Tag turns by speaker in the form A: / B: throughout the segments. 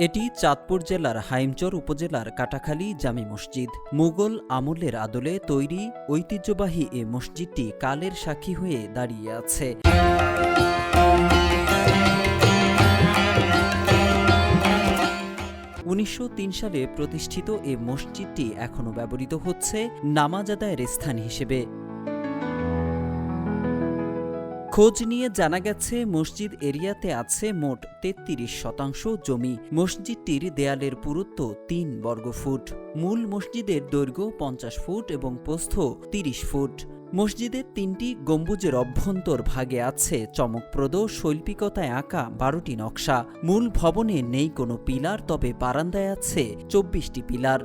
A: এটি চাঁদপুর জেলার হাইমচর উপজেলার কাটাখালী জামে মসজিদ। মুঘল আমলের আদলে তৈরি ঐতিহ্যবাহী এ মসজিদটি কালের সাক্ষী হয়ে দাঁড়িয়ে আছে। 1903 সালে প্রতিষ্ঠিত এ মসজিদটি এখনও ব্যবহৃত হচ্ছে নামাজ আদায়ের স্থান হিসেবে। খোঁজ নিয়ে জানা গেছে মসজিদ এরিয়াতে আছে মোট 33% জমি। মসজিদটির দেয়ালের পুরুত্ব 3 বর্গফুট। মূল মসজিদের দৈর্ঘ্য 50 ফুট এবং প্রস্থ 30 ফুট। মসজিদের 3টি গম্বুজের অভ্যন্তর ভাগে আছে চমকপ্রদ শৈল্পিকতায় আঁকা 12টি নকশা। মূল ভবনে নেই কোনো পিলার, তবে বারান্দায় আছে 24টি পিলার।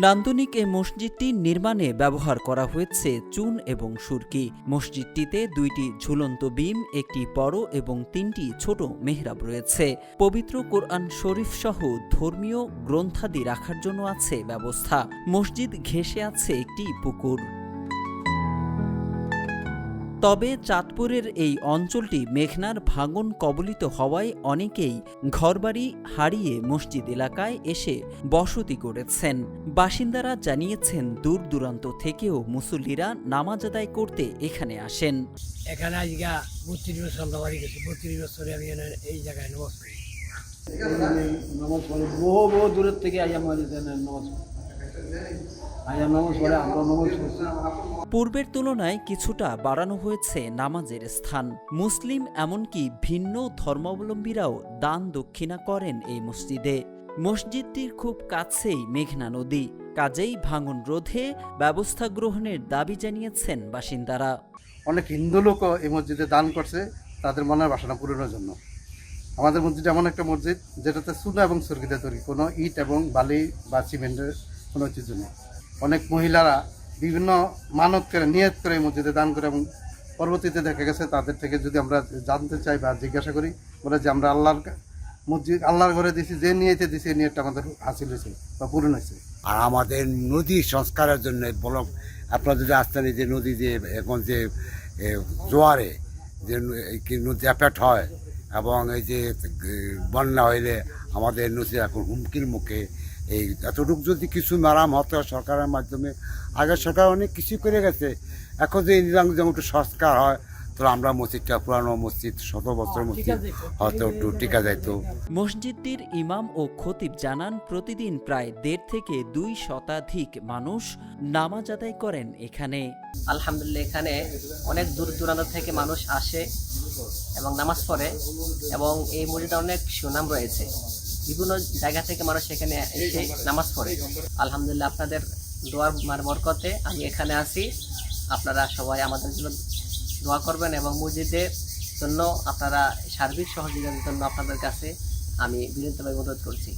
A: নান্দনিক এ মসজিদটি নির্মাণে ব্যবহার করা হয়েছে চুন এবং সুরকি। মসজিদটিতে 2টি ঝুলন্ত বিম, একটি বড় এবং 3টি ছোট মেহরাব রয়েছে। পবিত্র কোরআন শরীফ সহ ধর্মীয় গ্রন্থাদি রাখার জন্য আছে ব্যবস্থা। মসজিদ ঘেঁষে আছে একটি পুকুর। তবে চাঁদপুরের এই অঞ্চলটি মেঘনার ভাঙন কবলিত হওয়ায় অনেকেই ঘরবাড়ি হারিয়ে মসজিদ এলাকায় এসে বসতি করেছেন। বাসিন্দারা জানিয়েছেন দূর দূরান্ত থেকেও মুসল্লিরা নামাজ আদায় করতে এখানে আসেন।
B: এখানে আজকে 32 বছর আমরা বাড়ি গেছি। 32 বছরে আমি এই জায়গায় নামাজ পড়ি। নামাজ পড়ি বহু দূরের থেকে নামাজ
A: পূর্বের তুলনায় কিছুটা বাড়ানো হয়েছে নামাজের স্থান। মুসলিম এমনকি ভিন্ন ধর্মাবলম্বীরাও দান দক্ষিণা করেন এই মসজিদে। মসজিদটির খুব কাছেই মেঘনা নদী, কাজেই ভাঙন রোধে ব্যবস্থা গ্রহণের দাবি জানিয়েছেন বাসিন্দারা।
C: অনেক হিন্দু লোকও এই মসজিদে দান করছে তাদের মনের বাসনা পূরণের জন্য। আমাদের মসজিদ এমন একটা মসজিদ যেটাতে চুনা এবং সুরকিতে তৈরি, কোনো ইট এবং বালি বা সিমেন্টের কোনো ঐতিহ্য নেই। অনেক মহিলারা বিভিন্ন মানত করে নিয়ত করে এই মসজিদে দান করে, এবং পরবর্তীতে দেখা গেছে তাদের থেকে যদি আমরা জানতে চাই বা জিজ্ঞাসা করি, বলে যে আমরা আল্লাহর ঘরে দিছি, যে নিয়েতে দিছি এই নিয়তটা আমাদের হাসিল হয়েছে বা পূরণ হয়েছে।
D: আর আমাদের নদী সংস্কারের জন্য বলক আপনারা যদি আসতেন, যে নদী যে এখন যে জোয়ারে যে নদী অ্যাফেক্ট হয় এবং এই যে বন্যা হইলে আমাদের নদী এখন হুমকির মুখে, এই এতটুকু যদি কিছু মেরাম হতো সরকারের মাধ্যমে। আগে সরকার অনেক কিছু করে গেছে, এখন যে যেমন একটু সংস্কার হয় তাহলে আমরা মসজিদটা, পুরানো মসজিদ 100 বছর মসজিদ হয়তো একটু টিকা যাইত।
A: মসজিদটির ইমাম ও খতিব জানান প্রতিদিন প্রায় 1.5 থেকে 2 শতাধিক মানুষ নামাজ আদায় করেন এখানে।
E: আলহামদুলিল্লাহ, এখানে অনেক দূর দূরান্ত থেকে মানুষ আসে এবং নামাজ পড়ে, এবং এই মসজিদে অনেক সুনাম রয়েছে। বিভিন্ন জায়গা থেকে মানুষ এখানে এসে নামাজ পড়ে। আলহামদুলিল্লাহ, আপনাদের দোয়ার বরকতে আমি এখানে আছি। আপনারা সবাই আমাদের জন্য দোয়া করবেন এবং মসজিদের জন্য আপনারা সার্বিক সহযোগিতার জন্য আপনাদের কাছে আমি বিনীতভাবে অনুরোধ করছি।